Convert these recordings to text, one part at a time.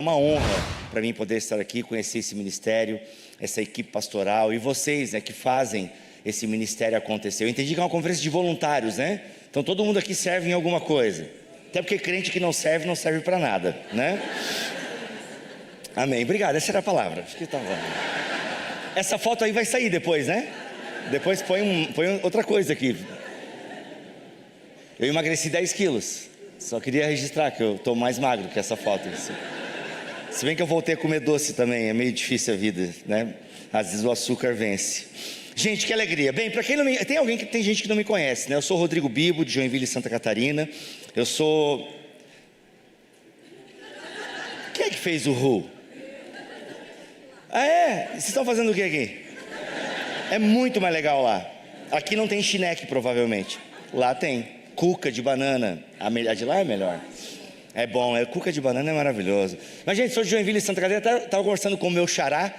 É uma honra para mim poder estar aqui, conhecer esse ministério, essa equipe pastoral e vocês, né, que fazem esse ministério acontecer. Eu entendi que é uma conferência de voluntários, né? Então todo mundo aqui serve em alguma coisa. Até porque crente que não serve para nada, né? Amém. Obrigado, essa era a palavra. Acho que tá bom. Essa foto aí vai sair depois, né? Depois põe outra coisa aqui. Eu emagreci 10 quilos. Só queria registrar que eu estou mais magro que essa foto. Se bem que eu voltei a comer doce também, é meio difícil a vida, né? Às vezes o açúcar vence. Gente, que alegria. Bem, para quem não me... Tem gente que não me conhece, né? Eu sou Rodrigo Bibo, de Joinville, Santa Catarina. Eu sou... Quem é que fez o Who? Ah, é? Vocês estão fazendo o que aqui? É muito mais legal lá. Aqui não tem chineque, provavelmente. Lá tem. Cuca de banana. A de lá é melhor. É bom, cuca de banana é maravilhoso. Mas, gente, sou de Joinville, Santa Catarina. Estava conversando com o meu xará.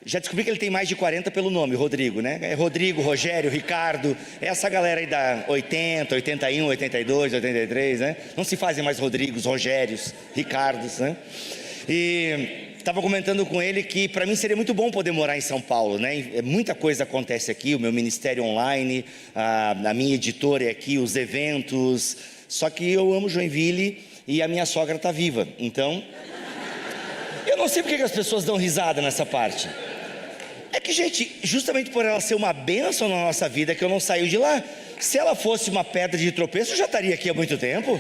Já descobri que ele tem mais de 40 pelo nome, Rodrigo, né? É Rodrigo, Rogério, Ricardo. É essa galera aí da 80, 81, 82, 83, né? Não se fazem mais Rodrigos, Rogérios, Ricardos, né? E estava comentando com ele que para mim seria muito bom poder morar em São Paulo, né? Muita coisa acontece aqui, o meu ministério online, a minha editora é aqui, os eventos. Só que eu amo Joinville e a minha sogra está viva, então... Eu não sei porque que as pessoas dão risada nessa parte. É que, gente, justamente por ela ser uma bênção na nossa vida, que eu não saio de lá. Se ela fosse uma pedra de tropeço, eu já estaria aqui há muito tempo.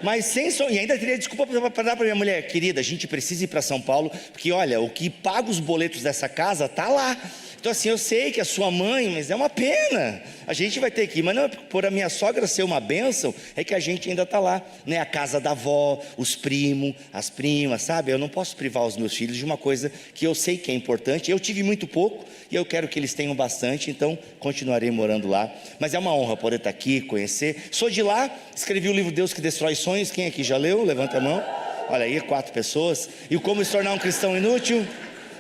Mas sem som, e ainda teria desculpa para dar para minha mulher: querida, a gente precisa ir para São Paulo, porque olha, o que paga os boletos dessa casa está lá. Então assim, eu sei que é sua mãe, mas é uma pena, a gente vai ter que ir. Mas não é por a minha sogra ser uma bênção, é que a gente ainda está lá, né? A casa da avó, os primos, as primas, sabe? Eu não posso privar os meus filhos de uma coisa que eu sei que é importante. Eu tive muito pouco e eu quero que eles tenham bastante, então continuarei morando lá. Mas é uma honra poder estar aqui, conhecer. Sou de lá, escrevi o livro Deus que Destrói Sonhos. Quem aqui já leu? Levanta a mão. Olha aí, 4 pessoas. E o Como Se Tornar um Cristão Inútil?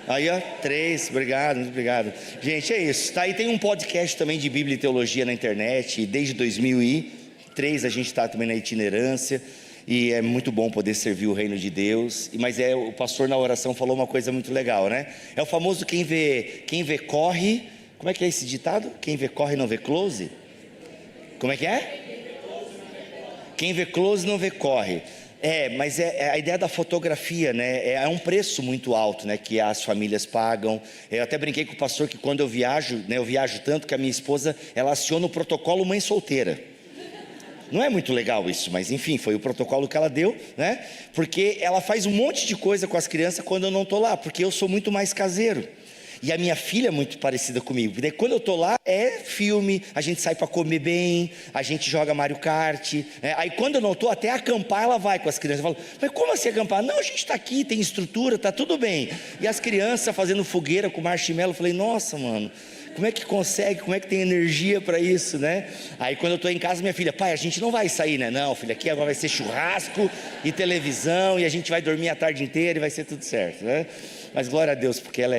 Aí, ó, 3, obrigado, muito obrigado. Gente, é isso, tá? E tem um podcast também de Bíblia e Teologia na internet. E desde 2003 a gente está também na itinerância. E é muito bom poder servir o reino de Deus. Mas o pastor na oração falou uma coisa muito legal, né? É o famoso quem vê corre. Como é que é esse ditado? Quem vê corre não vê close? Como é que é? Quem vê close não vê corre. Mas é a ideia da fotografia, né? É um preço muito alto, né, que as famílias pagam. Eu até brinquei com o pastor que quando eu viajo, né, eu viajo tanto que a minha esposa, ela aciona o protocolo mãe solteira. Não é muito legal isso, mas enfim, foi o protocolo que ela deu, né? Porque ela faz um monte de coisa com as crianças quando eu não estou lá, porque eu sou muito mais caseiro. E a minha filha é muito parecida comigo. E daí, quando eu estou lá, é filme, a gente sai para comer bem, a gente joga Mario Kart. Aí quando eu não estou, até acampar ela vai com as crianças. Eu falo: mas como assim acampar? Não, a gente está aqui, tem estrutura, está tudo bem. E as crianças fazendo fogueira com marshmallow. Eu falei: nossa, mano, como é que consegue, como é que tem energia para isso, né? Aí quando eu estou em casa, minha filha: pai, a gente não vai sair, né? Não, filha, aqui agora vai ser churrasco e televisão, e a gente vai dormir a tarde inteira e vai ser tudo certo, né? Mas glória a Deus, porque ela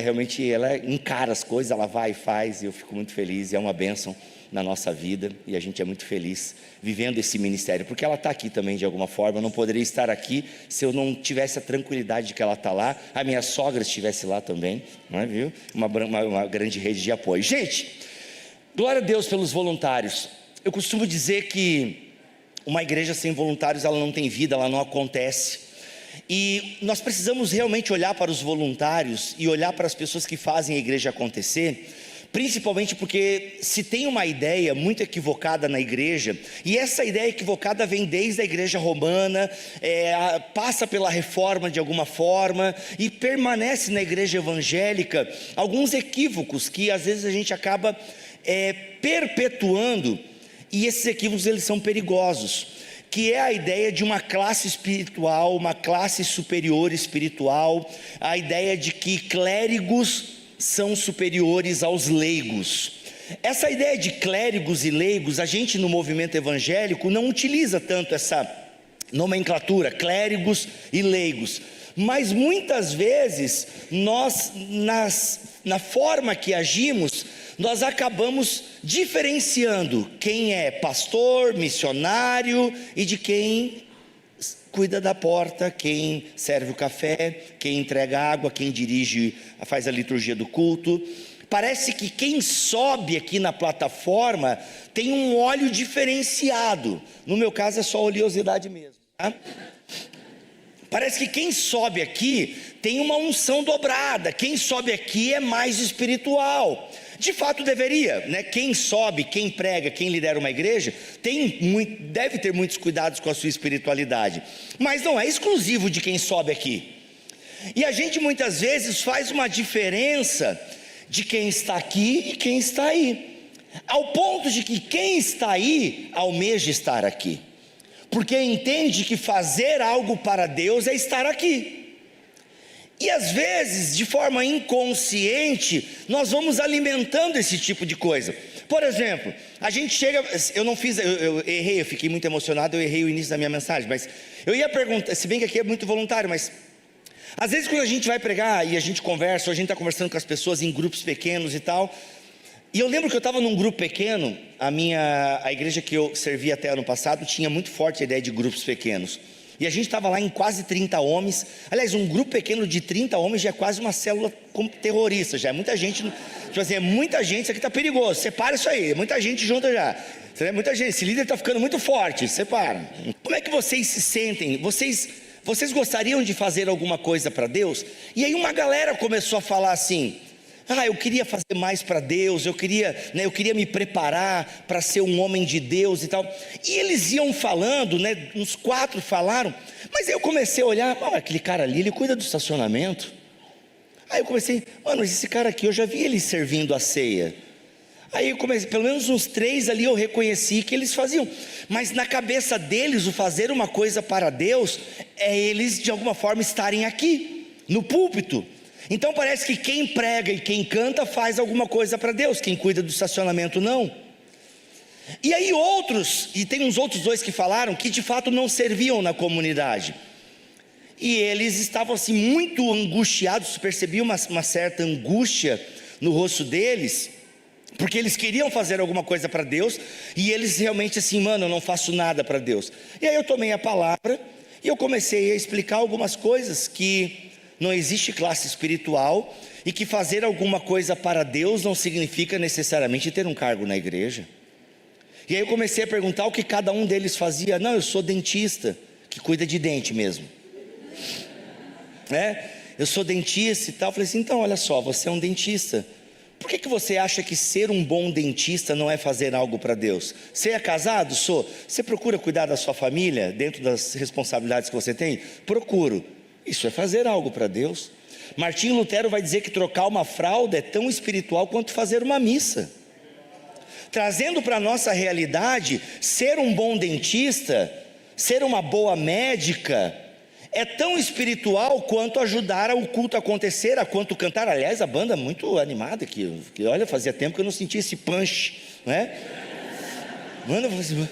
encara as coisas, ela vai e faz, e eu fico muito feliz, e é uma bênção na nossa vida, e a gente é muito feliz vivendo esse ministério, porque ela está aqui também de alguma forma. Eu não poderia estar aqui se eu não tivesse a tranquilidade de que ela está lá, a minha sogra estivesse lá também, não é, viu? Uma grande rede de apoio. Gente, glória a Deus pelos voluntários. Eu costumo dizer que uma igreja sem voluntários, ela não tem vida, ela não acontece. E nós precisamos realmente olhar para os voluntários e olhar para as pessoas que fazem a igreja acontecer, principalmente porque se tem uma ideia muito equivocada na igreja, e essa ideia equivocada vem desde a igreja romana, passa pela reforma de alguma forma e permanece na igreja evangélica alguns equívocos que às vezes a gente acaba perpetuando, e esses equívocos eles são perigosos, que é a ideia de uma classe espiritual, uma classe superior espiritual, a ideia de que clérigos são superiores aos leigos. Essa ideia de clérigos e leigos, a gente no movimento evangélico não utiliza tanto essa nomenclatura, clérigos e leigos, mas muitas vezes nós, na forma que agimos, nós acabamos diferenciando quem é pastor, missionário e de quem cuida da porta, quem serve o café, quem entrega água, quem dirige, faz a liturgia do culto. Parece que quem sobe aqui na plataforma tem um óleo diferenciado. No meu caso é só oleosidade mesmo, tá? Parece que quem sobe aqui tem uma unção dobrada. Quem sobe aqui é mais espiritual. De fato deveria, né? Quem sobe, quem prega, quem lidera uma igreja, deve ter muitos cuidados com a sua espiritualidade. Mas não é exclusivo de quem sobe aqui. E a gente muitas vezes faz uma diferença de quem está aqui e quem está aí. Ao ponto de que quem está aí almeja estar aqui. Porque entende que fazer algo para Deus é estar aqui. E às vezes, de forma inconsciente, nós vamos alimentando esse tipo de coisa. Por exemplo, a gente chega, eu errei, eu fiquei muito emocionado, eu errei o início da minha mensagem, mas eu ia perguntar, se bem que aqui é muito voluntário, mas às vezes quando a gente vai pregar e a gente conversa, ou a gente está conversando com as pessoas em grupos pequenos e tal, e eu lembro que eu estava num grupo pequeno, a igreja que eu servi até ano passado tinha muito forte a ideia de grupos pequenos. E a gente estava lá em quase 30 homens. Aliás, um grupo pequeno de 30 homens já é quase uma célula terrorista. Já é muita gente, tipo assim, é muita gente, isso aqui está perigoso. Separa isso aí, muita gente junta já. Muita gente, esse líder está ficando muito forte, separa. Como é que vocês se sentem? Vocês gostariam de fazer alguma coisa para Deus? E aí uma galera começou a falar assim: eu queria fazer mais para Deus, eu queria me preparar para ser um homem de Deus e tal. E eles iam falando, né, uns 4 falaram, mas aí eu comecei a olhar, aquele cara ali, ele cuida do estacionamento. Aí eu comecei, mas esse cara aqui, eu já vi ele servindo a ceia. Aí eu comecei, pelo menos uns 3 ali eu reconheci que eles faziam. Mas na cabeça deles, o fazer uma coisa para Deus, é eles de alguma forma estarem aqui, no púlpito. Então parece que quem prega e quem canta faz alguma coisa para Deus, quem cuida do estacionamento não. E aí e tem uns outros 2 que falaram que de fato não serviam na comunidade. E eles estavam assim muito angustiados, percebia uma certa angústia no rosto deles, porque eles queriam fazer alguma coisa para Deus, e eles realmente assim, eu não faço nada para Deus. E aí eu tomei a palavra, e eu comecei a explicar algumas coisas, que não existe classe espiritual, e que fazer alguma coisa para Deus não significa necessariamente ter um cargo na igreja. E aí eu comecei a perguntar o que cada um deles fazia. Não, eu sou dentista, que cuida de dente mesmo. Eu sou dentista e tal. Eu falei assim, então olha só, você é um dentista. Por que você acha que ser um bom dentista não é fazer algo para Deus? Você é casado? Sou. Você procura cuidar da sua família, dentro das responsabilidades que você tem? Procuro. Isso é fazer algo para Deus. Martinho Lutero vai dizer que trocar uma fralda é tão espiritual quanto fazer uma missa. Trazendo para a nossa realidade, ser um bom dentista, ser uma boa médica, é tão espiritual quanto ajudar o culto a acontecer, a quanto cantar. Aliás, a banda muito animada aqui, olha, fazia tempo que eu não sentia esse punch, né? Mano, eu falei assim,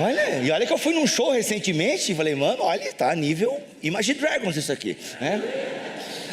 olha, e olha que eu fui num show recentemente e falei, olha, tá nível Imagine Dragons isso aqui, né?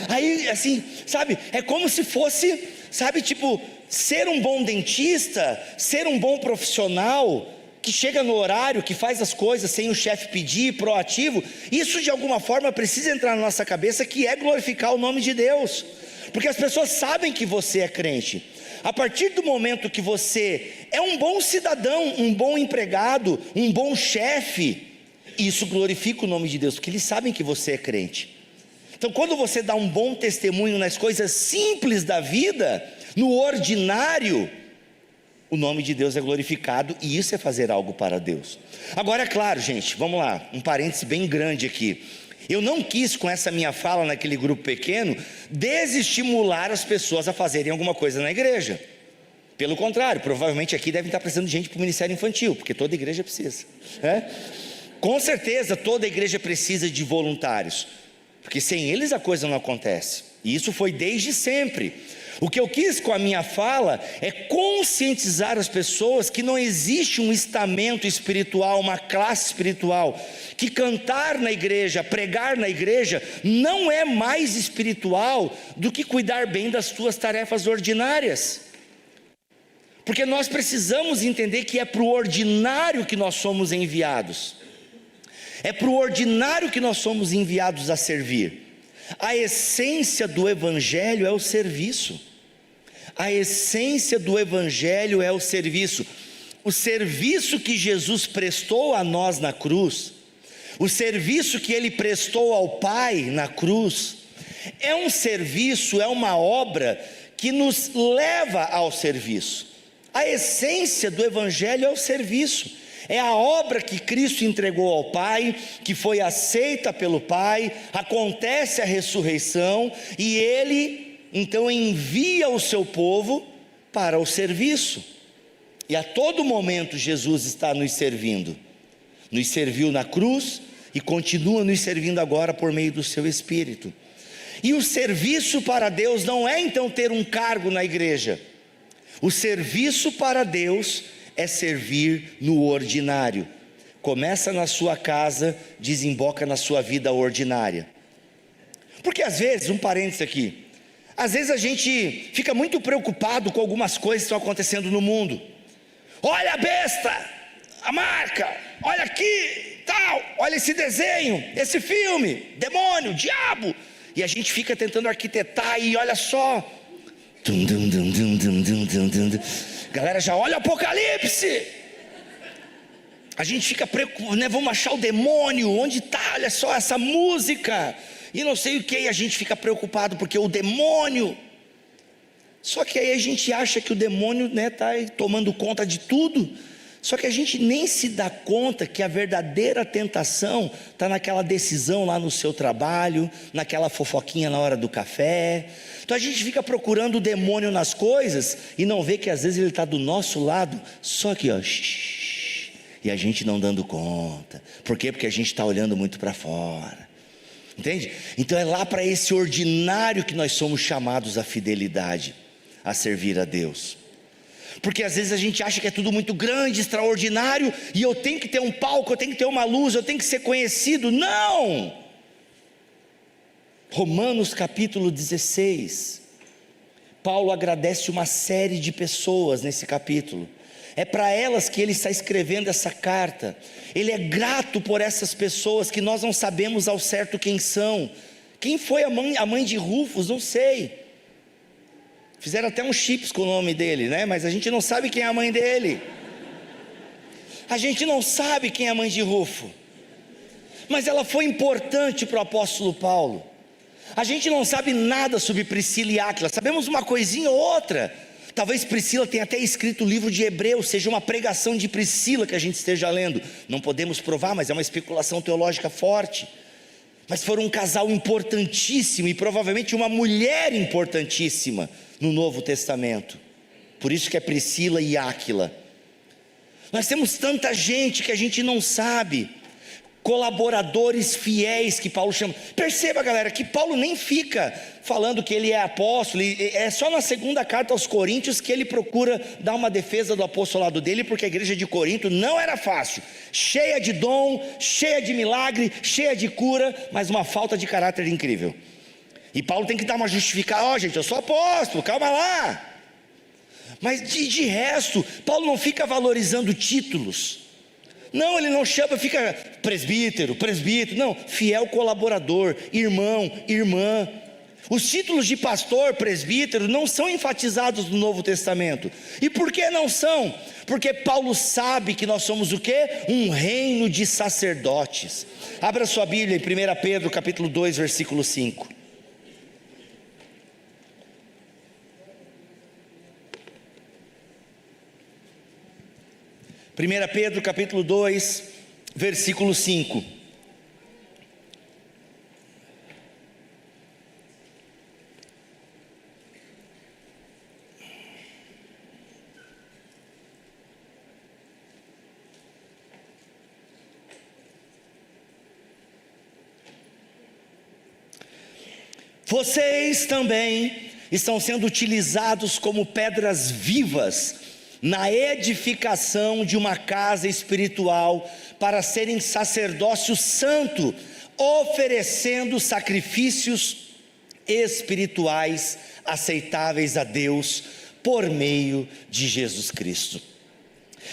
Aí, assim, sabe, é como se fosse, sabe, tipo, ser um bom dentista, ser um bom profissional, que chega no horário, que faz as coisas sem o chefe pedir, proativo, isso de alguma forma precisa entrar na nossa cabeça, que é glorificar o nome de Deus, porque as pessoas sabem que você é crente. A partir do momento que você é um bom cidadão, um bom empregado, um bom chefe, isso glorifica o nome de Deus, porque eles sabem que você é crente. Então quando você dá um bom testemunho nas coisas simples da vida, no ordinário, o nome de Deus é glorificado, e isso é fazer algo para Deus. Agora é claro, gente, vamos lá, um parêntese bem grande aqui. Eu não quis, com essa minha fala naquele grupo pequeno, desestimular as pessoas a fazerem alguma coisa na igreja. Pelo contrário, provavelmente aqui devem estar precisando de gente para o ministério infantil, porque toda igreja precisa, né? Com certeza toda igreja precisa de voluntários, porque sem eles a coisa não acontece, e isso foi desde sempre. O que eu quis com a minha fala é conscientizar as pessoas que não existe um estamento espiritual, uma classe espiritual, que cantar na igreja, pregar na igreja, não é mais espiritual do que cuidar bem das suas tarefas ordinárias. Porque nós precisamos entender que é para o ordinário que nós somos enviados. É para o ordinário que nós somos enviados a servir. A essência do Evangelho é o serviço. A essência do Evangelho é o serviço. O serviço que Jesus prestou a nós na cruz, o serviço que Ele prestou ao Pai na cruz, é um serviço, é uma obra que nos leva ao serviço. A essência do Evangelho é o serviço. É a obra que Cristo entregou ao Pai, que foi aceita pelo Pai, acontece a ressurreição, e Ele então envia o seu povo para o serviço. E a todo momento Jesus está nos servindo. Nos serviu na cruz e continua nos servindo agora por meio do seu Espírito. E o serviço para Deus não é então ter um cargo na igreja. O serviço para Deus é servir no ordinário. Começa na sua casa, desemboca na sua vida ordinária. Porque às vezes, um parênteses aqui, às vezes a gente fica muito preocupado com algumas coisas que estão acontecendo no mundo. Olha a besta, a marca, olha aqui, tal, olha esse desenho, esse filme, demônio, diabo. E a gente fica tentando arquitetar e olha só. Galera já olha o Apocalipse. A gente fica preocupado, né? Vamos achar o demônio, onde está? Olha só essa música. E não sei o que, e a gente fica preocupado porque o demônio. Só que aí a gente acha que o demônio está tomando conta de tudo. Só que a gente nem se dá conta que a verdadeira tentação está naquela decisão lá no seu trabalho, naquela fofoquinha na hora do café. Então a gente fica procurando o demônio nas coisas e não vê que às vezes ele está do nosso lado, só que ó, e a gente não dando conta. Por quê? Porque a gente está olhando muito para fora. Entende? Então é lá para esse ordinário que nós somos chamados à fidelidade, a servir a Deus. Porque às vezes a gente acha que é tudo muito grande, extraordinário, e eu tenho que ter um palco, eu tenho que ter uma luz, eu tenho que ser conhecido. Não! Romanos capítulo 16, Paulo agradece uma série de pessoas nesse capítulo. É para elas que ele está escrevendo essa carta. Ele é grato por essas pessoas que nós não sabemos ao certo quem são. Quem foi a mãe de Rufus? Não sei. Fizeram até uns chips com o nome dele, né? Mas a gente não sabe quem é a mãe dele. A gente não sabe quem é a mãe de Rufo. Mas ela foi importante para o apóstolo Paulo. A gente não sabe nada sobre Priscila e Áquila. Sabemos uma coisinha ou outra. Talvez Priscila tenha até escrito o livro de Hebreus, seja uma pregação de Priscila que a gente esteja lendo. Não podemos provar, mas é uma especulação teológica forte. Mas foram um casal importantíssimo e provavelmente uma mulher importantíssima no Novo Testamento. Por isso que é Priscila e Áquila. Nós temos tanta gente que a gente não sabe. Colaboradores fiéis que Paulo chama. Perceba, galera, que Paulo nem fica falando que ele é apóstolo. É só na segunda carta aos Coríntios que ele procura dar uma defesa do apostolado dele, porque a igreja de Corinto não era fácil, cheia de dom, cheia de milagre, cheia de cura, mas uma falta de caráter incrível. E Paulo tem que dar uma justificação. Gente, eu sou apóstolo, calma lá. Mas de resto, Paulo não fica valorizando títulos. Não, ele não chama, fica presbítero, não, fiel colaborador, irmão, irmã. Os títulos de pastor, presbítero não são enfatizados no Novo Testamento. E por que não são? Porque Paulo sabe que nós somos o quê? Um reino de sacerdotes. Abra sua Bíblia em 1 Pedro capítulo 2, versículo 5. 1 Pedro capítulo 2, versículo 5. Vocês também estão sendo utilizados como pedras vivas na edificação de uma casa espiritual, para serem sacerdócio santo, oferecendo sacrifícios espirituais aceitáveis a Deus, por meio de Jesus Cristo.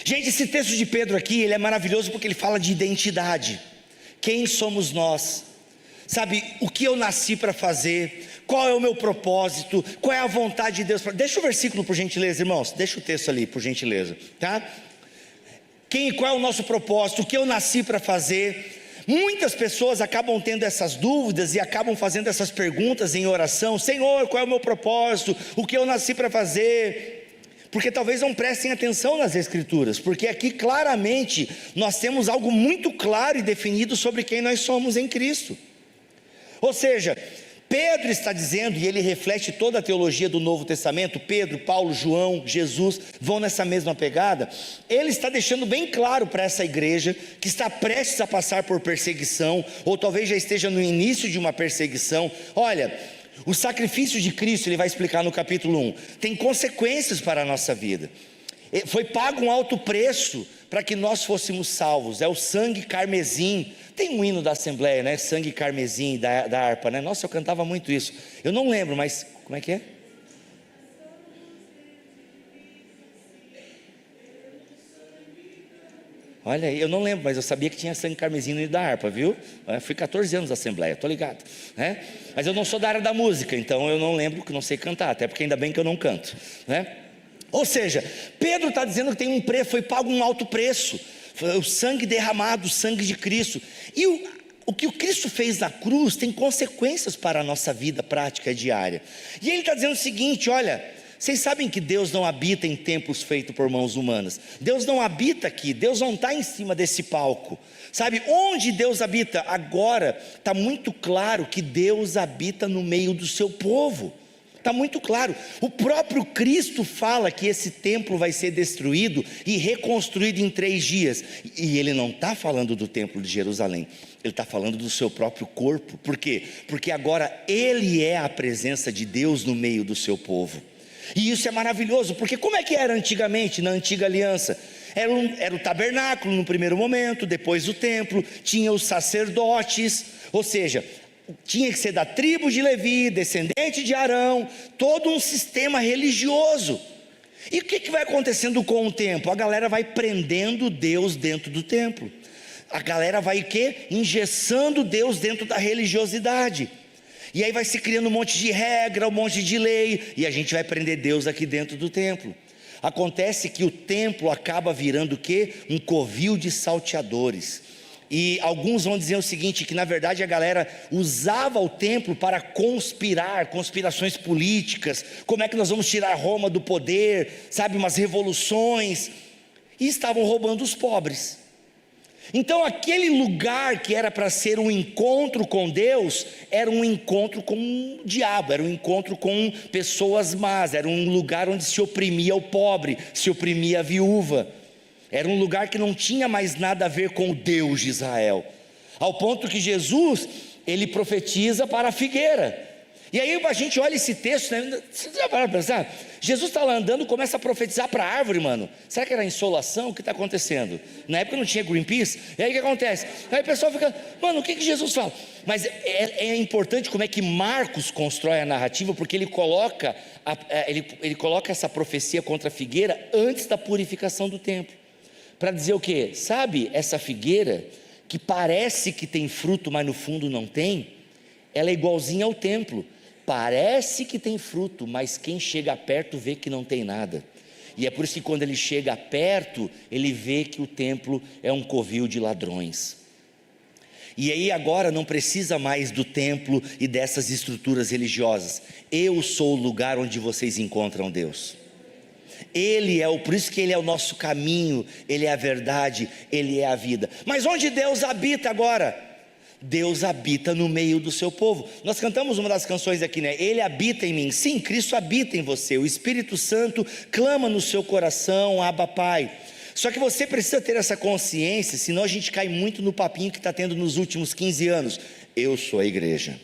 Gente, esse texto de Pedro aqui, ele é maravilhoso porque ele fala de identidade. Quem somos nós? Sabe, o que eu nasci para fazer? Qual é o meu propósito? Qual é a vontade de Deus? Deixa o versículo por gentileza, irmãos. Deixa o texto ali por gentileza, tá? Qual é o nosso propósito? O que eu nasci para fazer? Muitas pessoas acabam tendo essas dúvidas e acabam fazendo essas perguntas em oração: Senhor, qual é o meu propósito? O que eu nasci para fazer? Porque talvez não prestem atenção nas Escrituras, porque aqui claramente nós temos algo muito claro e definido sobre quem nós somos em Cristo. Ou seja, Pedro está dizendo, e ele reflete toda a teologia do Novo Testamento, Pedro, Paulo, João, Jesus, vão nessa mesma pegada. Ele está deixando bem claro para essa igreja, que está prestes a passar por perseguição, ou talvez já esteja no início de uma perseguição: olha, o sacrifício de Cristo, ele vai explicar no capítulo 1, tem consequências para a nossa vida. Foi pago um alto preço para que nós fôssemos salvos, é o sangue carmesim. Tem um hino da Assembleia, né? Sangue carmesim, da harpa, né? Nossa, eu cantava muito isso. Eu não lembro, mas como é que é? Olha aí, eu não lembro, mas eu sabia que tinha sangue carmesim no hino da harpa, viu? Eu fui 14 anos da Assembleia, tô ligado, né? Mas eu não sou da área da música, então eu não lembro, que não sei cantar, até porque ainda bem que eu não canto, né? Ou seja, Pedro está dizendo que tem um preço, foi pago um alto preço, foi o sangue derramado, o sangue de Cristo. E o que o Cristo fez na cruz tem consequências para a nossa vida prática e diária. E ele está dizendo o seguinte: olha, vocês sabem que Deus não habita em templos feitos por mãos humanas. Deus não habita aqui, Deus não está em cima desse palco. Sabe, onde Deus habita? Agora está muito claro que Deus habita no meio do seu povo. Está muito claro, o próprio Cristo fala que esse templo vai ser destruído e reconstruído em 3 dias, e ele não está falando do templo de Jerusalém, ele está falando do seu próprio corpo. Por quê? Porque agora ele é a presença de Deus no meio do seu povo, e isso é maravilhoso, porque como é que era antigamente, na antiga aliança? Era o tabernáculo no primeiro momento, depois o templo, tinha os sacerdotes, ou seja, tinha que ser da tribo de Levi, descendente de Arão, todo um sistema religioso. E o que vai acontecendo com o tempo? A galera vai prendendo Deus dentro do templo, a galera vai o quê? Engessando Deus dentro da religiosidade, e aí vai se criando um monte de regra, um monte de lei, e a gente vai prender Deus aqui dentro do templo. Acontece que o templo acaba virando o quê? Um covil de salteadores. E alguns vão dizer o seguinte, que na verdade a galera usava o templo para conspirar, conspirações políticas, como é que nós vamos tirar Roma do poder, sabe, umas revoluções, e estavam roubando os pobres. Então aquele lugar que era para ser um encontro com Deus, era um encontro com o diabo, era um encontro com pessoas más, era um lugar onde se oprimia o pobre, se oprimia a viúva. Era um lugar que não tinha mais nada a ver com o Deus de Israel, ao ponto que Jesus, ele profetiza para a figueira. E aí a gente olha esse texto, né? Você já parou para pensar? Jesus está lá andando, começa a profetizar para a árvore, mano. Será que era insolação? O que está acontecendo? Na época não tinha Greenpeace. E aí o que acontece? Aí o pessoal fica, mano, o que Jesus fala? Mas é importante como é que Marcos constrói a narrativa, porque ele coloca essa profecia contra a figueira antes da purificação do templo. Para dizer o quê? Sabe essa figueira que parece que tem fruto, mas no fundo não tem? Ela é igualzinha ao templo, parece que tem fruto, mas quem chega perto vê que não tem nada. E é por isso que quando ele chega perto, ele vê que o templo é um covil de ladrões. E aí agora não precisa mais do templo e dessas estruturas religiosas. Eu sou o lugar onde vocês encontram Deus. Por isso que Ele é o nosso caminho, Ele é a verdade, Ele é a vida. Mas onde Deus habita agora? Deus habita no meio do seu povo. Nós cantamos uma das canções aqui, né? Ele habita em mim. Sim, Cristo habita em você. O Espírito Santo clama no seu coração, Abba Pai. Só que você precisa ter essa consciência, senão a gente cai muito no papinho que está tendo nos últimos 15 anos. Eu sou a igreja.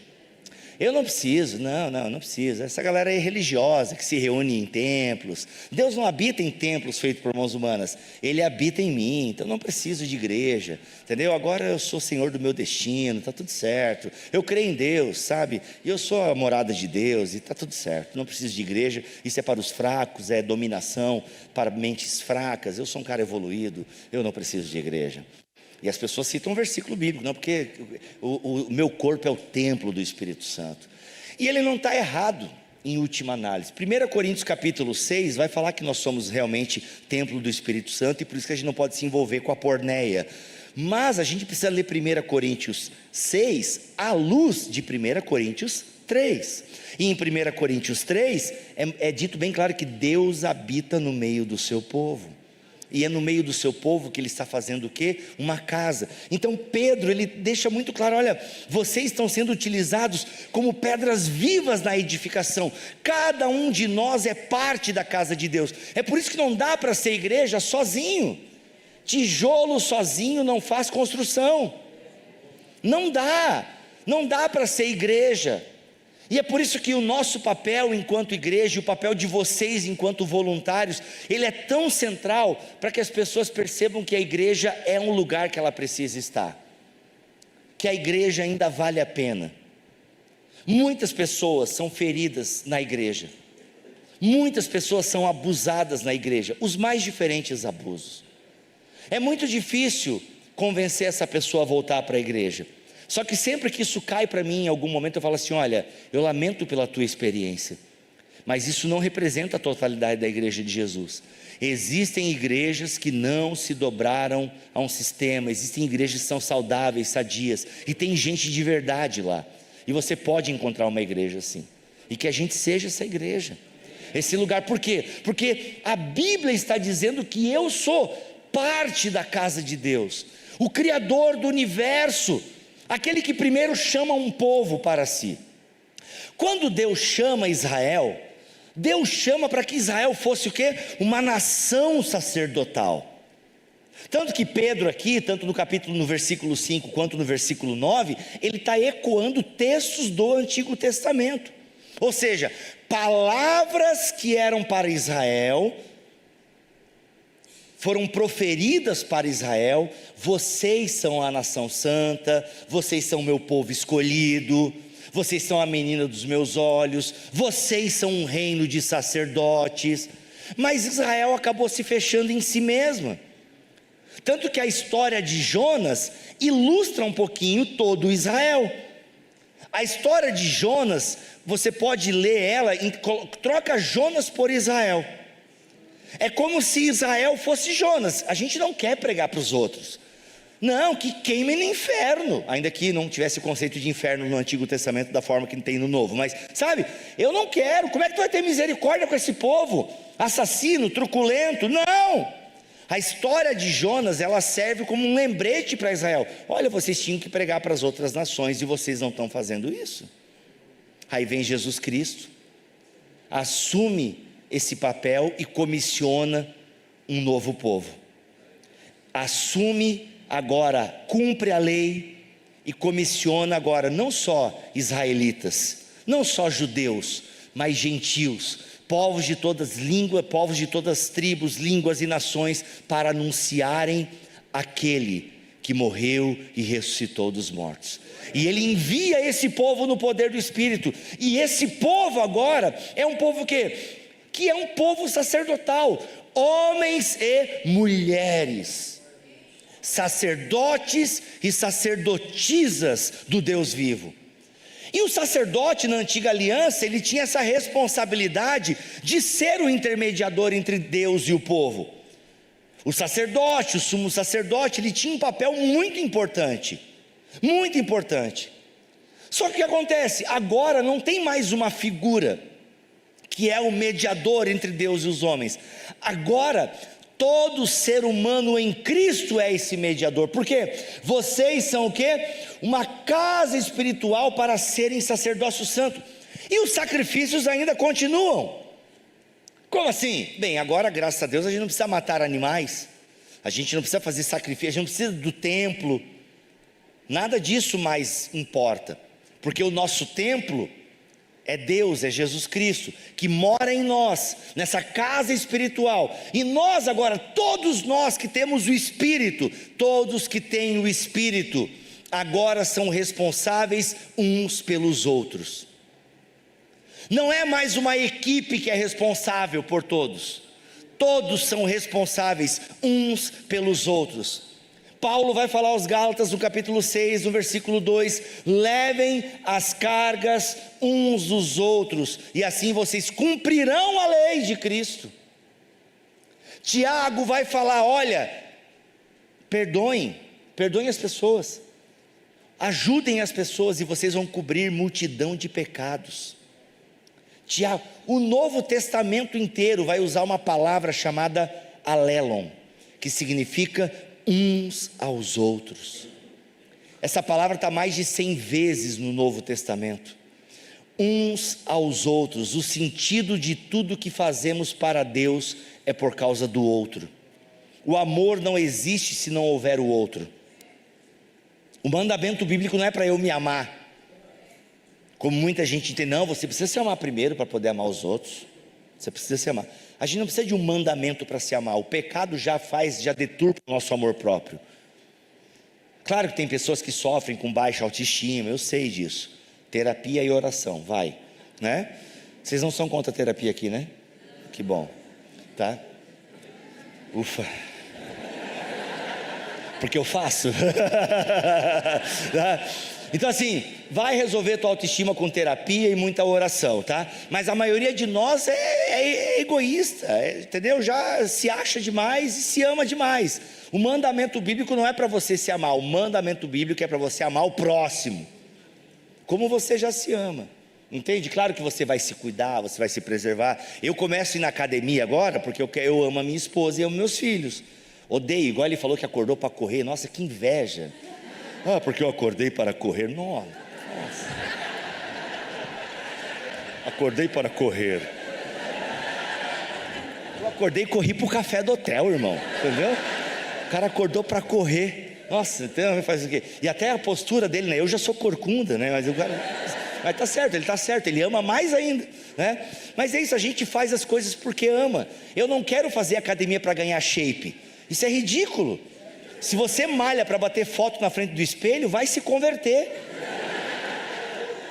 Eu não preciso, não preciso. Essa galera é religiosa, que se reúne em templos. Deus não habita em templos feitos por mãos humanas. Ele habita em mim, então não preciso de igreja, entendeu? Agora eu sou senhor do meu destino, está tudo certo. Eu creio em Deus, sabe? E eu sou a morada de Deus e está tudo certo. Não preciso de igreja, isso é para os fracos, é dominação para mentes fracas. Eu sou um cara evoluído, eu não preciso de igreja. E as pessoas citam um versículo bíblico, não, porque o meu corpo é o templo do Espírito Santo. E ele não está errado, em última análise. 1 Coríntios capítulo 6 vai falar que nós somos realmente templo do Espírito Santo, e por isso que a gente não pode se envolver com a porneia. Mas a gente precisa ler 1 Coríntios 6 à luz de 1 Coríntios 3. E em 1 Coríntios 3 é dito bem claro que Deus habita no meio do seu povo. E é no meio do seu povo que ele está fazendo o quê? Uma casa. Então Pedro, ele deixa muito claro, olha, vocês estão sendo utilizados como pedras vivas na edificação. Cada um de nós é parte da casa de Deus. É por isso que não dá para ser igreja sozinho. Tijolo sozinho não faz construção. Não dá para ser igreja. E é por isso que o nosso papel enquanto igreja, o papel de vocês enquanto voluntários, ele é tão central para que as pessoas percebam que a igreja é um lugar que ela precisa estar, que a igreja ainda vale a pena. Muitas pessoas são feridas na igreja, muitas pessoas são abusadas na igreja, os mais diferentes abusos. É muito difícil convencer essa pessoa a voltar para a igreja. Só que sempre que isso cai para mim, em algum momento eu falo assim, olha, eu lamento pela tua experiência, mas isso não representa a totalidade da igreja de Jesus. Existem igrejas que não se dobraram a um sistema, existem igrejas que são saudáveis, sadias, e tem gente de verdade lá, e você pode encontrar uma igreja assim, e que a gente seja essa igreja, esse lugar. Por quê? Porque a Bíblia está dizendo que eu sou parte da casa de Deus, o Criador do universo, aquele que primeiro chama um povo para si. Quando Deus chama Israel, Deus chama para que Israel fosse o quê? Uma nação sacerdotal. Tanto que Pedro aqui, tanto no versículo 5 quanto no versículo 9, ele está ecoando textos do Antigo Testamento. Ou seja, palavras que eram para Israel, foram proferidas para Israel: vocês são a nação santa, vocês são meu povo escolhido, vocês são a menina dos meus olhos, vocês são um reino de sacerdotes. Mas Israel acabou se fechando em si mesma, tanto que a história de Jonas ilustra um pouquinho todo Israel. A história de Jonas, você pode ler ela, troca Jonas por Israel. É como se Israel fosse Jonas. A gente não quer pregar para os outros, não, que queimem no inferno, ainda que não tivesse o conceito de inferno no Antigo Testamento da forma que tem no Novo, mas sabe, eu não quero. Como é que tu vai ter misericórdia com esse povo assassino, truculento? Não. A história de Jonas, ela serve como um lembrete para Israel: olha, vocês tinham que pregar para as outras nações e vocês não estão fazendo isso. Aí vem Jesus Cristo, assume esse papel e comissiona um novo povo. Assume agora, cumpre a lei e comissiona agora não só israelitas, não só judeus, mas gentios, povos de todas línguas, povos de todas as tribos, línguas e nações, para anunciarem aquele que morreu e ressuscitou dos mortos. E ele envia esse povo no poder do Espírito, e esse povo agora é um povo que é um povo sacerdotal, homens e mulheres, sacerdotes e sacerdotisas do Deus vivo. E o sacerdote na antiga aliança, ele tinha essa responsabilidade de ser o intermediador entre Deus e o povo. O sacerdote, o sumo sacerdote, ele tinha um papel muito importante, muito importante. Só que o que acontece? Agora não tem mais uma figura que é o mediador entre Deus e os homens. Agora todo ser humano em Cristo é esse mediador. Por quê? Vocês são o quê? Uma casa espiritual para serem sacerdócio santo. E os sacrifícios ainda continuam. Como assim? Bem, agora graças a Deus a gente não precisa matar animais, a gente não precisa fazer sacrifício, a gente não precisa do templo, nada disso mais importa, porque o nosso templo é Deus, é Jesus Cristo, que mora em nós, nessa casa espiritual. E nós agora, todos nós que temos o Espírito, todos que têm o Espírito, agora são responsáveis uns pelos outros. Não é mais uma equipe que é responsável por todos, todos são responsáveis uns pelos outros. Paulo vai falar aos Gálatas no capítulo 6, no versículo 2: levem as cargas uns dos outros, e assim vocês cumprirão a lei de Cristo. Tiago vai falar: olha, perdoem as pessoas, ajudem as pessoas, e vocês vão cobrir multidão de pecados. Tiago, o Novo Testamento inteiro vai usar uma palavra chamada alelon, que significa uns aos outros. Essa palavra está mais de 100 vezes no Novo Testamento. Uns aos outros, o sentido de tudo que fazemos para Deus é por causa do outro. O amor não existe se não houver o outro. O mandamento bíblico não é para eu me amar, como muita gente entende. Não, você precisa se amar primeiro para poder amar os outros. Você precisa se amar. A gente não precisa de um mandamento para se amar. O pecado já deturpa o nosso amor próprio. Claro que tem pessoas que sofrem com baixa autoestima, eu sei disso. Terapia e oração, vai, né? Vocês não são contra a terapia aqui, né? Que bom, tá? Ufa. Porque eu faço. Tá? Então assim, vai resolver tua autoestima com terapia e muita oração, tá? Mas a maioria de nós é egoísta, entendeu? Já se acha demais e se ama demais. O mandamento bíblico não é para você se amar, o mandamento bíblico é para você amar o próximo, como você já se ama, entende? Claro que você vai se cuidar, você vai se preservar. Eu começo a ir na academia agora, porque eu amo a minha esposa e amo meus filhos. Odeio, igual ele falou que acordou para correr, nossa, que inveja. Ah, porque eu acordei para correr, nossa. Acordei para correr. Eu acordei e corri para o café do hotel, irmão, entendeu? O cara acordou para correr. Nossa, então faz o quê? E até a postura dele, né? Eu já sou corcunda, né? Mas tá certo, ele está certo, ele ama mais ainda, né? Mas é isso, a gente faz as coisas porque ama. Eu não quero fazer academia para ganhar shape. Isso é ridículo. Se você malha para bater foto na frente do espelho, vai se converter.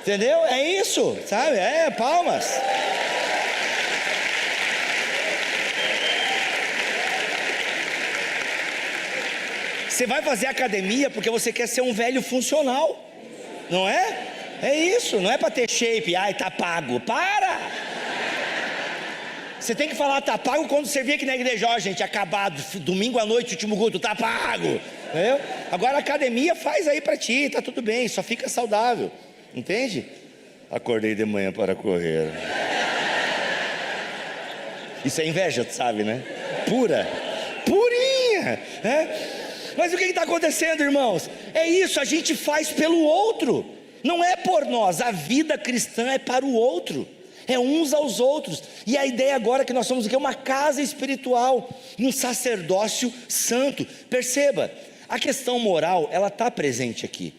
Entendeu? É isso, sabe? Palmas. Você vai fazer academia porque você quer ser um velho funcional, não é? É isso, não é para ter shape. Ai, tá pago, para! Você tem que falar tá pago quando você vir aqui na igreja: ó, gente, acabado, domingo à noite, último culto, tá pago, entendeu? Agora a academia faz aí para ti, tá tudo bem, só fica saudável, entende? Acordei de manhã para correr. Isso é inveja, tu sabe, né? Purinha, né? Mas o que está acontecendo, irmãos? É isso, a gente faz pelo outro, não é por nós. A vida cristã é para o outro, é uns aos outros. E a ideia agora é que nós somos o quê? Uma casa espiritual, um sacerdócio santo. Perceba, a questão moral, ela está presente aqui.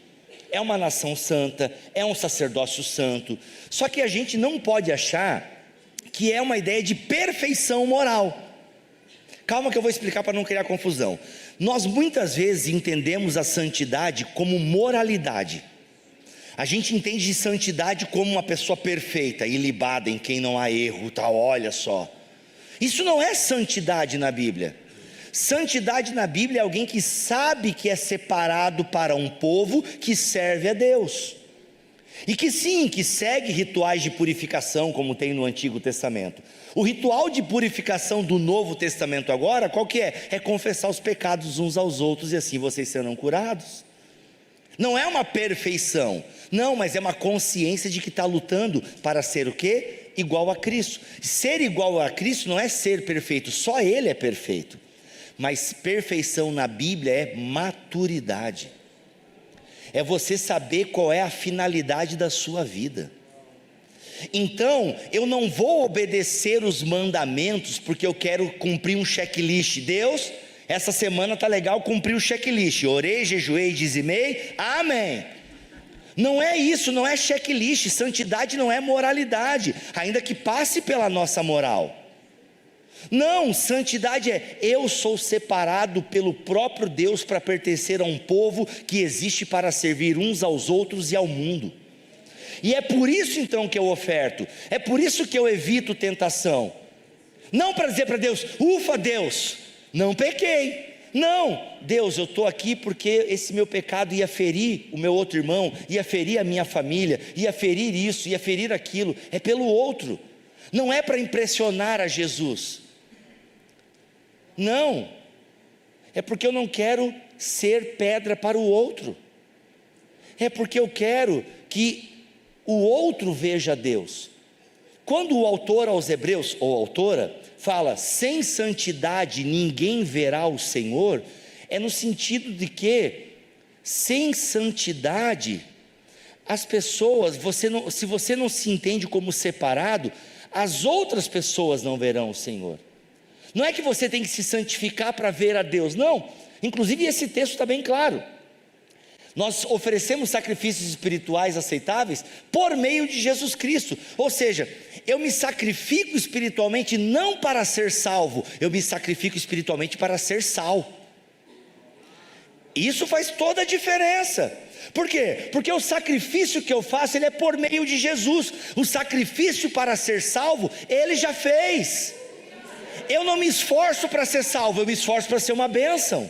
É uma nação santa, é um sacerdócio santo. Só que a gente não pode achar que é uma ideia de perfeição moral. Calma que eu vou explicar para não criar confusão. Nós muitas vezes entendemos a santidade como moralidade. A gente entende santidade como uma pessoa perfeita, ilibada, em quem não há erro, tá? Olha só. Isso não é santidade na Bíblia. Santidade na Bíblia é alguém que sabe que é separado para um povo que serve a Deus. E que sim, que segue rituais de purificação, como tem no Antigo Testamento. O ritual de purificação do Novo Testamento agora, qual que é? É confessar os pecados uns aos outros, e assim vocês serão curados. Não é uma perfeição, não, mas é uma consciência de que está lutando para ser o quê? Igual a Cristo. Ser igual a Cristo não é ser perfeito, só Ele é perfeito. Mas perfeição na Bíblia é maturidade. É você saber qual é a finalidade da sua vida. Então, eu não vou obedecer os mandamentos porque eu quero cumprir um checklist. Deus, essa semana tá legal, cumprir o checklist. Orei, jejuei, dizimei, amém. Não é isso, não é checklist. Santidade não é moralidade, ainda que passe pela nossa moral. Não, santidade é: eu sou separado pelo próprio Deus para pertencer a um povo que existe para servir uns aos outros e ao mundo. E é por isso então que eu oferto, é por isso que eu evito tentação. Não para dizer para Deus: ufa Deus, não pequei. Não, Deus, eu estou aqui porque esse meu pecado ia ferir o meu outro irmão, ia ferir a minha família, ia ferir isso, ia ferir aquilo. É pelo outro, não é para impressionar a Jesus. Não, é porque eu não quero ser pedra para o outro. É porque eu quero que o outro veja Deus. Quando o autor aos Hebreus, ou autora, fala, sem santidade ninguém verá o Senhor, é no sentido de que, sem santidade, as pessoas, se você não se entende como separado, as outras pessoas não verão o Senhor. Não é que você tem que se santificar para ver a Deus, não. Inclusive esse texto está bem claro. Nós oferecemos sacrifícios espirituais aceitáveis por meio de Jesus Cristo. Ou seja, eu me sacrifico espiritualmente não para ser salvo, eu me sacrifico espiritualmente para ser sal. Isso faz toda a diferença. Por quê? Porque o sacrifício que eu faço, ele é por meio de Jesus. O sacrifício para ser salvo, ele já fez. Eu não me esforço para ser salvo, eu me esforço para ser uma bênção.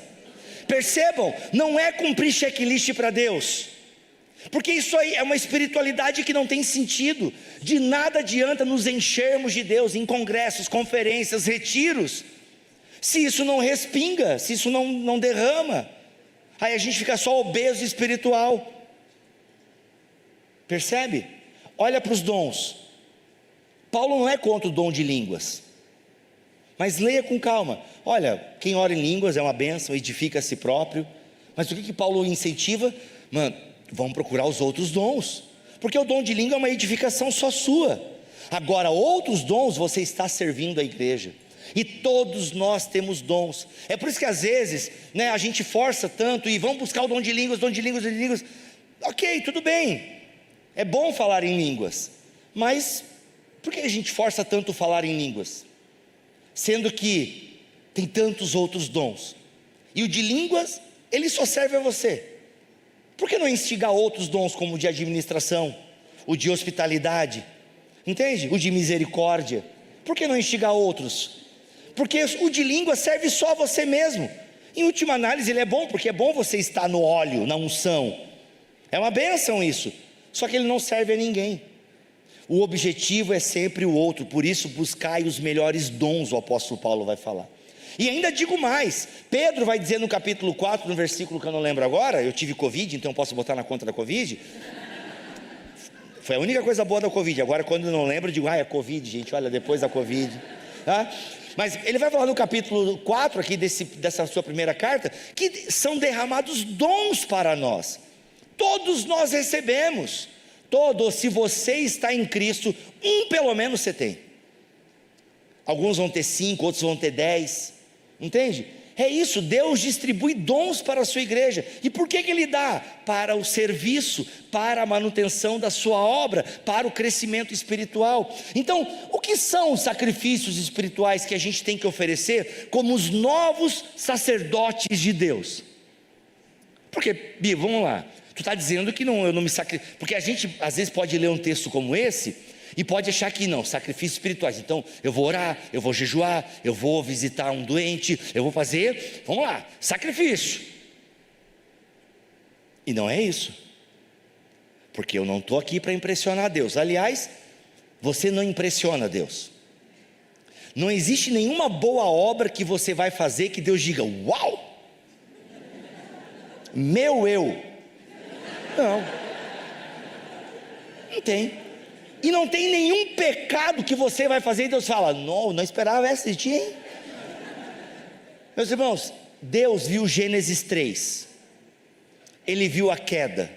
Percebam, não é cumprir checklist para Deus, porque isso aí é uma espiritualidade que não tem sentido. De nada adianta nos enchermos de Deus em congressos, conferências, retiros, se isso não respinga, se isso não derrama. Aí a gente fica só obeso espiritual. Percebe? Olha para os dons. Paulo não é contra o dom de línguas, mas leia com calma. Olha, quem ora em línguas é uma bênção, edifica a si próprio. Mas o que Paulo incentiva? Mano, vamos procurar os outros dons, porque o dom de língua é uma edificação só sua. Agora, outros dons você está servindo a igreja. E todos nós temos dons. É por isso que às vezes, a gente força tanto e vamos buscar o dom de línguas, dom de línguas, dom de línguas. Ok, tudo bem. É bom falar em línguas. Mas por que a gente força tanto falar em línguas? Sendo que tem tantos outros dons. E o de línguas, ele só serve a você. Por que não instigar outros dons, como o de administração, o de hospitalidade, entende? O de misericórdia. Por que não instigar outros? Porque o de língua serve só a você mesmo. Em última análise, ele é bom, porque é bom você estar no óleo, na unção. É uma bênção isso. Só que ele não serve a ninguém. O objetivo é sempre o outro. Por isso buscai os melhores dons, o apóstolo Paulo vai falar. E ainda digo mais, Pedro vai dizer no capítulo 4, no versículo que eu não lembro agora. Eu tive Covid, então eu posso botar na conta da Covid. Foi a única coisa boa da Covid. Agora quando eu não lembro, eu digo, é Covid, gente, olha, depois da Covid, tá? Mas ele vai falar no capítulo 4 aqui dessa sua primeira carta, que são derramados dons para nós. Todos nós recebemos. Todos, se você está em Cristo, pelo menos você tem. Alguns vão ter 5, outros vão ter 10. Entende? É isso, Deus distribui dons para a sua igreja. E por que Ele dá? Para o serviço, para a manutenção da sua obra, para o crescimento espiritual. Então, o que são os sacrifícios espirituais que a gente tem que oferecer como os novos sacerdotes de Deus? Porque, Bia, vamos lá, tu está dizendo que eu não me sacrifico, porque a gente às vezes pode ler um texto como esse e pode achar que não, sacrifícios espirituais, então eu vou orar, eu vou jejuar, eu vou visitar um doente, eu vou fazer, vamos lá, sacrifício. E não é isso, porque eu não estou aqui para impressionar Deus. Aliás, você não impressiona Deus. Não existe nenhuma boa obra que você vai fazer que Deus diga, uau, meu eu. Não tem. E não tem nenhum pecado que você vai fazer e Deus fala, não esperava essa de ti, hein? Meus irmãos, Deus viu Gênesis 3, Ele viu a queda,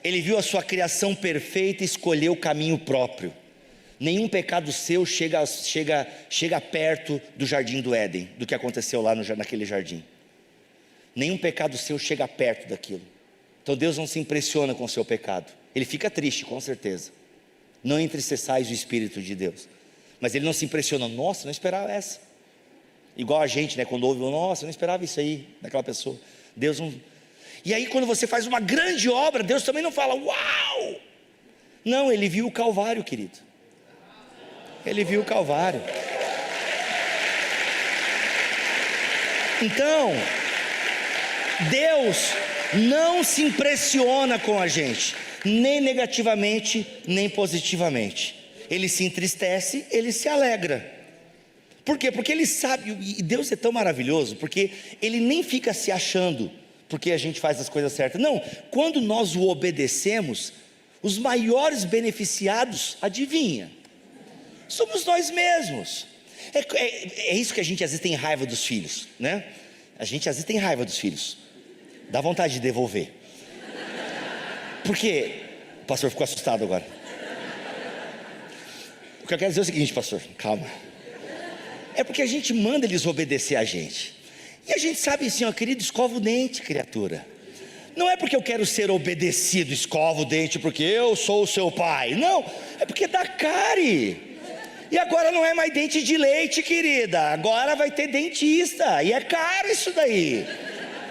Ele viu a sua criação perfeita e escolheu o caminho próprio. Nenhum pecado seu chega perto do jardim do Éden, do que aconteceu lá naquele jardim. Nenhum pecado seu chega perto daquilo. Então Deus não se impressiona com o seu pecado. Ele fica triste, com certeza. Não entristeçais o Espírito de Deus. Mas Ele não se impressiona, nossa, não esperava essa. Igual a gente, quando ouve, nossa, não esperava isso aí, daquela pessoa. Deus não... E aí quando você faz uma grande obra, Deus também não fala, uau! Não, Ele viu o Calvário, querido. Ele viu o Calvário. Então, Deus não se impressiona com a gente, nem negativamente, nem positivamente. Ele se entristece, ele se alegra. Por quê? Porque ele sabe, e Deus é tão maravilhoso, porque ele nem fica se achando, porque a gente faz as coisas certas. Não, quando nós o obedecemos, os maiores beneficiados, adivinha? Somos nós mesmos. É isso que a gente às vezes tem raiva dos filhos, né? A gente às vezes tem raiva dos filhos, dá vontade de devolver. Porque, o pastor ficou assustado agora. O que eu quero dizer é o seguinte, pastor, calma. É porque a gente manda eles obedecer a gente. E a gente sabe assim, ó, querido, escova o dente, criatura. Não é porque eu quero ser obedecido, escova o dente porque eu sou o seu pai. Não, é porque dá cárie. E agora não é mais dente de leite, querida. Agora vai ter dentista. E é caro isso daí.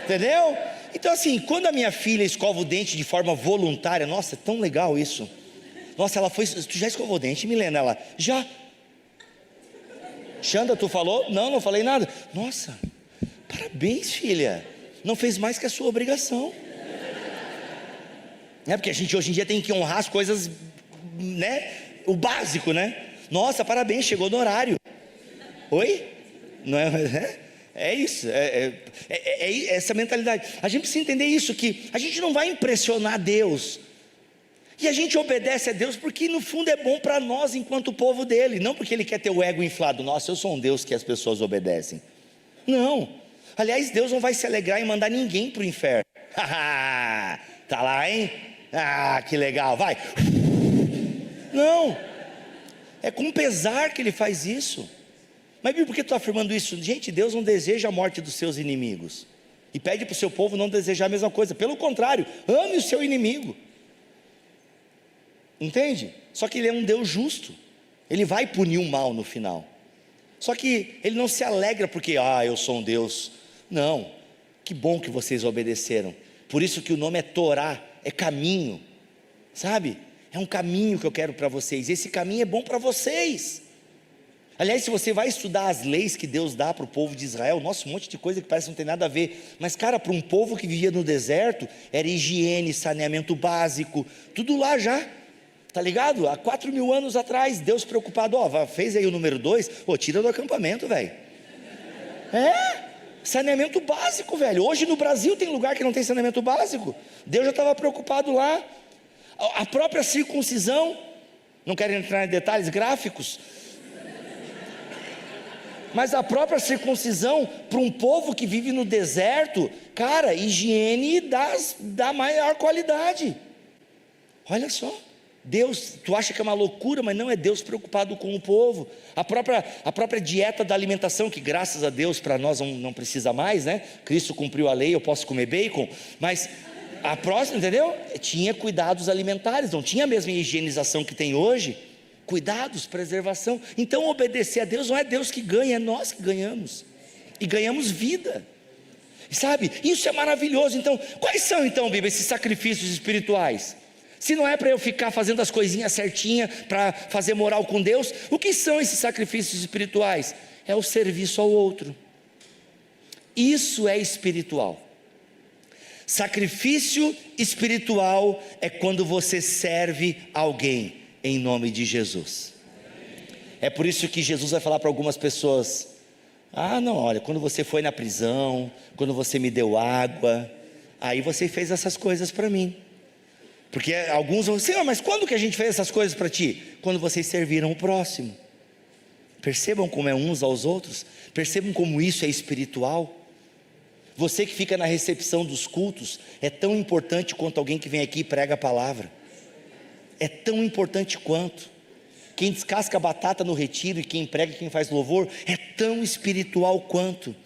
Entendeu? Então assim, quando a minha filha escova o dente de forma voluntária, nossa, é tão legal isso. Nossa, ela foi, tu já escovou o dente, Milena? Ela, já. Xanda, tu falou? Não, não falei nada. Nossa, parabéns, filha. Não fez mais que a sua obrigação. É porque a gente hoje em dia tem que honrar as coisas, né? O básico, né? Nossa, parabéns, chegou no horário. Oi? Não é? É isso, é essa mentalidade. A gente precisa entender isso, que a gente não vai impressionar Deus. E a gente obedece a Deus porque no fundo é bom para nós enquanto povo dele. Não porque ele quer ter o ego inflado. Nossa, eu sou um Deus que as pessoas obedecem. Não. Aliás, Deus não vai se alegrar em mandar ninguém para o inferno. Tá lá, hein? Ah, que legal, vai. Não. É com pesar que ele faz isso. Mas por que tu está afirmando isso? Gente, Deus não deseja a morte dos seus inimigos. E pede para o seu povo não desejar a mesma coisa. Pelo contrário, ame o seu inimigo. Entende? Só que ele é um Deus justo. Ele vai punir o mal no final. Só que ele não se alegra porque, eu sou um Deus. Não, que bom que vocês obedeceram. Por isso que o nome é Torá, é caminho. Sabe? É um caminho que eu quero para vocês. Esse caminho é bom para vocês. Aliás, se você vai estudar as leis que Deus dá para o povo de Israel, nossa, um monte de coisa que parece não ter nada a ver. Mas cara, para um povo que vivia no deserto, era higiene, saneamento básico, tudo lá já. Tá ligado? Há 4.000 anos atrás, Deus preocupado, fez aí o número 2, tira do acampamento, velho. Saneamento básico, velho. Hoje no Brasil tem lugar que não tem saneamento básico. Deus já estava preocupado lá. A própria circuncisão, não quero entrar em detalhes gráficos, mas a própria circuncisão, para um povo que vive no deserto, cara, higiene da maior qualidade. Olha só. Deus, tu acha que é uma loucura, mas não, é Deus preocupado com o povo. A própria dieta da alimentação, que graças a Deus para nós não precisa mais, né? Cristo cumpriu a lei, eu posso comer bacon, mas a próxima, entendeu? Tinha cuidados alimentares, não tinha a mesma higienização que tem hoje. Cuidados, preservação. Então obedecer a Deus não é Deus que ganha, é nós que ganhamos. E ganhamos vida. Sabe? Isso é maravilhoso. Então, quais são então, Bíblia, esses sacrifícios espirituais? Se não é para eu ficar fazendo as coisinhas certinhas, para fazer moral com Deus, o que são esses sacrifícios espirituais? É o serviço ao outro. Isso é espiritual. Sacrifício espiritual é quando você serve alguém em nome de Jesus. É por isso que Jesus vai falar para algumas pessoas: não, olha, quando você foi na prisão, quando você me deu água, aí você fez essas coisas para mim. Porque alguns vão dizer: Senhor, mas quando que a gente fez essas coisas para ti? Quando vocês serviram o próximo. Percebam como é uns aos outros. Percebam como isso é espiritual. Você que fica na recepção dos cultos é tão importante quanto alguém que vem aqui e prega a palavra. É tão importante quanto. Quem descasca a batata no retiro e quem prega e quem faz louvor é tão espiritual quanto.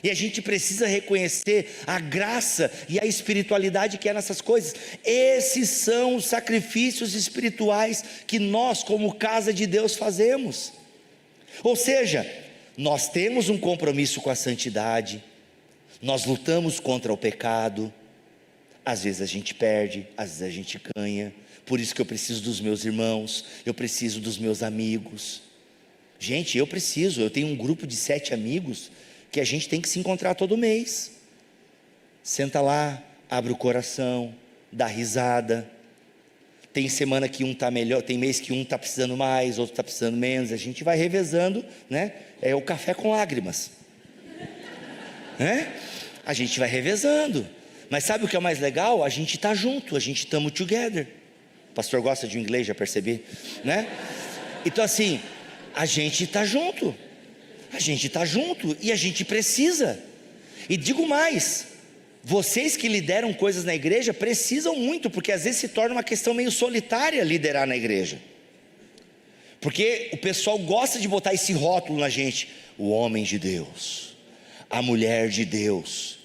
E a gente precisa reconhecer a graça e a espiritualidade que é nessas coisas. Esses são os sacrifícios espirituais que nós, como casa de Deus, fazemos. Ou seja, nós temos um compromisso com a santidade, nós lutamos contra o pecado. Às vezes a gente perde, às vezes a gente ganha. Por isso que eu preciso dos meus irmãos, eu preciso dos meus amigos. Gente, eu tenho um grupo de 7 amigos que a gente tem que se encontrar todo mês. Senta lá, abre o coração, dá risada. Tem semana que um está melhor, tem mês que um está precisando mais, outro está precisando menos. A gente vai revezando, né? É o café com lágrimas, né? A gente vai revezando. Mas sabe o que é o mais legal? A gente está junto, a gente estamos together. O pastor gosta de um inglês, já percebi, né? Então assim, a gente está junto. A gente está junto e a gente precisa. E digo mais, vocês que lideram coisas na igreja precisam muito, porque às vezes se torna uma questão meio solitária liderar na igreja. Porque o pessoal gosta de botar esse rótulo na gente: o homem de Deus, a mulher de Deus.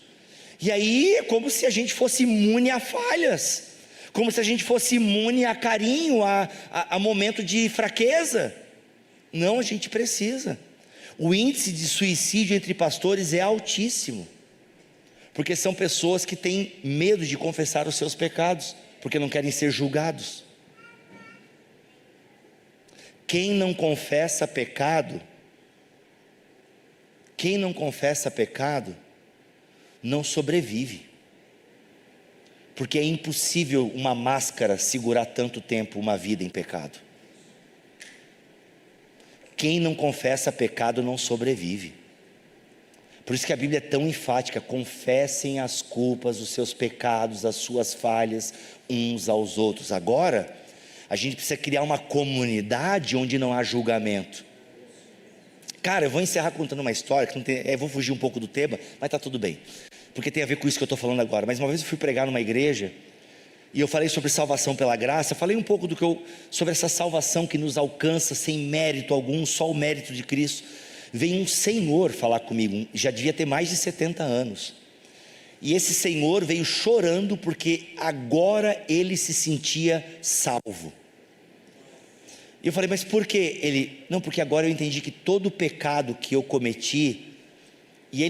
E aí é como se a gente fosse imune a falhas, como se a gente fosse imune a carinho, a momento de fraqueza. Não, a gente precisa. O índice de suicídio entre pastores é altíssimo, porque são pessoas que têm medo de confessar os seus pecados, porque não querem ser julgados. Quem não confessa pecado, não sobrevive, porque é impossível uma máscara segurar tanto tempo uma vida em pecado. Quem não confessa pecado não sobrevive. Por isso que a Bíblia é tão enfática: confessem as culpas, os seus pecados, as suas falhas uns aos outros. Agora, a gente precisa criar uma comunidade onde não há julgamento. Cara, eu vou encerrar contando uma história, que não tem, eu vou fugir um pouco do tema, mas está tudo bem, porque tem a ver com isso que eu estou falando agora. Mas uma vez eu fui pregar numa igreja, e eu falei sobre salvação pela graça. Falei um pouco sobre essa salvação que nos alcança sem mérito algum, só o mérito de Cristo. Veio um senhor falar comigo, já devia ter mais de 70 anos, e esse senhor veio chorando porque agora ele se sentia salvo. E eu falei: mas por quê? Ele: não, porque agora eu entendi que todo o pecado que eu cometi, e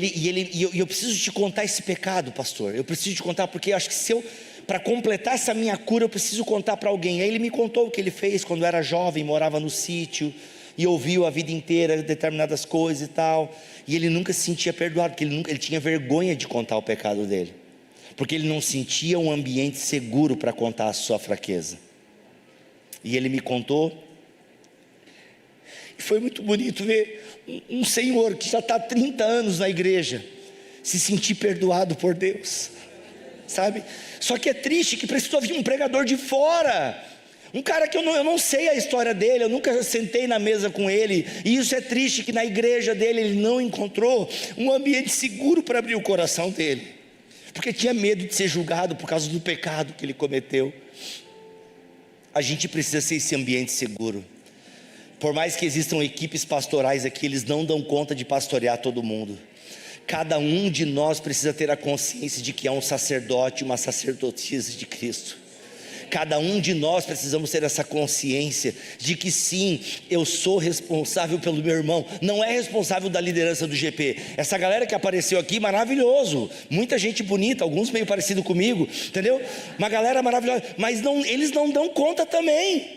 eu preciso te contar esse pecado, pastor, eu preciso te contar, porque eu acho que para completar essa minha cura, eu preciso contar para alguém. Aí ele me contou o que ele fez quando era jovem, morava no sítio, e ouviu a vida inteira determinadas coisas e tal, e ele nunca se sentia perdoado, porque ele tinha vergonha de contar o pecado dele, porque ele não sentia um ambiente seguro para contar a sua fraqueza. E ele me contou, e foi muito bonito ver um senhor que já está há 30 anos na igreja, se sentir perdoado por Deus, sabe? Só que é triste que precisou vir um pregador de fora, um cara que eu não sei a história dele, eu nunca sentei na mesa com ele, e isso é triste, que na igreja dele ele não encontrou um ambiente seguro para abrir o coração dele, porque tinha medo de ser julgado por causa do pecado que ele cometeu. A gente precisa ser esse ambiente seguro. Por mais que existam equipes pastorais aqui, eles não dão conta de pastorear todo mundo. Cada um de nós precisa ter a consciência de que é um sacerdote, uma sacerdotisa de Cristo. Cada um de nós precisamos ter essa consciência de que sim, eu sou responsável pelo meu irmão, não é responsável da liderança do GP. Essa galera que apareceu aqui, maravilhoso, muita gente bonita, alguns meio parecido comigo, entendeu? Uma galera maravilhosa, mas eles não dão conta também.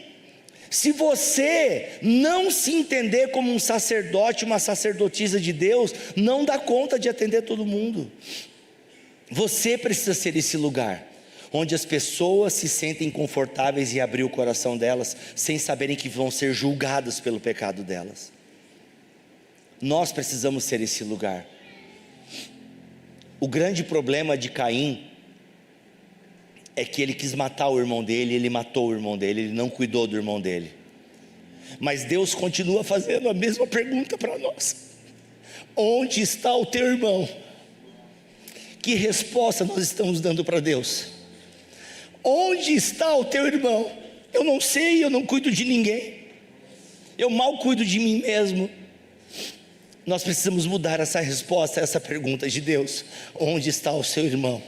Se você não se entender como um sacerdote, uma sacerdotisa de Deus, não dá conta de atender todo mundo. Você precisa ser esse lugar onde as pessoas se sentem confortáveis em abrir o coração delas, sem saberem que vão ser julgadas pelo pecado delas. Nós precisamos ser esse lugar. O grande problema de Caim é que ele quis matar o irmão dele, ele matou o irmão dele, ele não cuidou do irmão dele. Mas Deus continua fazendo a mesma pergunta para nós: onde está o teu irmão? Que resposta nós estamos dando para Deus? Onde está o teu irmão? Eu não sei, eu não cuido de ninguém, eu mal cuido de mim mesmo. Nós precisamos mudar essa resposta a essa pergunta de Deus: onde está o seu irmão?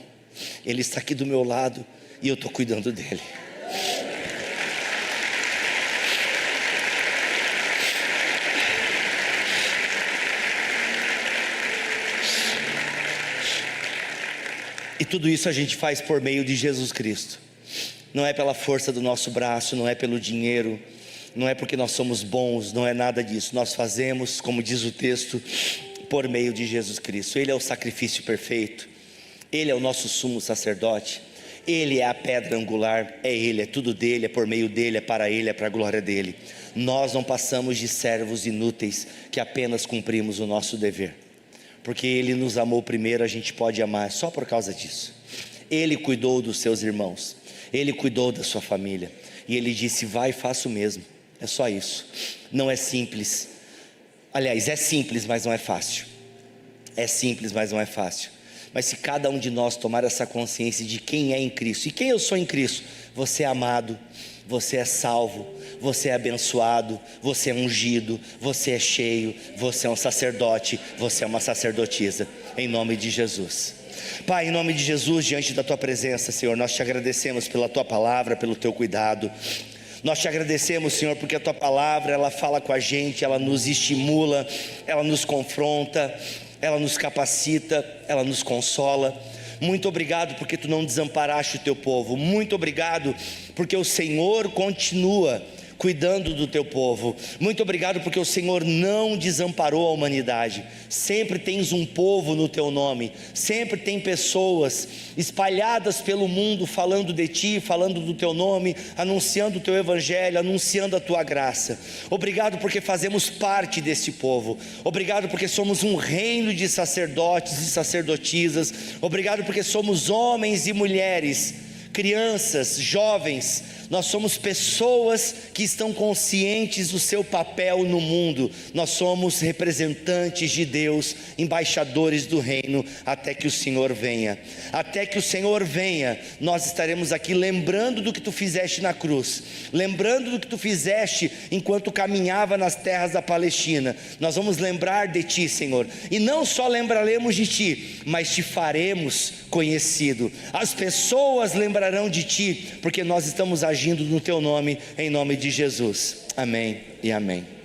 Ele está aqui do meu lado e eu estou cuidando dele. E tudo isso a gente faz por meio de Jesus Cristo. Não é pela força do nosso braço, não é pelo dinheiro, não é porque nós somos bons, não é nada disso. Nós fazemos, como diz o texto, por meio de Jesus Cristo. Ele é o sacrifício perfeito, Ele é o nosso sumo sacerdote, Ele é a pedra angular, é Ele, é tudo dEle, é por meio dEle, é para Ele, é para a glória dEle. Nós não passamos de servos inúteis que apenas cumprimos o nosso dever, porque Ele nos amou primeiro, a gente pode amar só por causa disso. Ele cuidou dos seus irmãos, Ele cuidou da sua família, e Ele disse: vai e faça o mesmo. É só isso. Não é simples, aliás, é simples, mas não é fácil. É simples, mas não é fácil. Mas se cada um de nós tomar essa consciência de quem é em Cristo, e quem eu sou em Cristo: você é amado, você é salvo, você é abençoado, você é ungido, você é cheio, você é um sacerdote, você é uma sacerdotisa, em nome de Jesus. Pai, em nome de Jesus, diante da Tua presença, Senhor, nós Te agradecemos pela Tua palavra, pelo Teu cuidado. Nós Te agradecemos, Senhor, porque a Tua palavra, ela fala com a gente, ela nos estimula, ela nos confronta, ela nos capacita, ela nos consola. Muito obrigado porque Tu não desamparaste o Teu povo. Muito obrigado porque o Senhor continua cuidando do Teu povo. Muito obrigado porque o Senhor não desamparou a humanidade. Sempre tens um povo no Teu nome, sempre tem pessoas espalhadas pelo mundo falando de Ti, falando do Teu nome, anunciando o Teu Evangelho, anunciando a Tua graça. Obrigado porque fazemos parte desse povo. Obrigado porque somos um reino de sacerdotes e sacerdotisas. Obrigado porque somos homens e mulheres, crianças, jovens. Nós somos pessoas que estão conscientes do seu papel no mundo. Nós somos representantes de Deus, embaixadores do reino, até que o Senhor venha. Até que o Senhor venha, nós estaremos aqui lembrando do que Tu fizeste na cruz, lembrando do que Tu fizeste enquanto caminhava nas terras da Palestina. Nós vamos lembrar de Ti, Senhor, e não só lembraremos de Ti, mas Te faremos conhecido. As pessoas lembrarão de Ti, porque nós estamos agindo no Teu nome, em nome de Jesus. Amém e amém.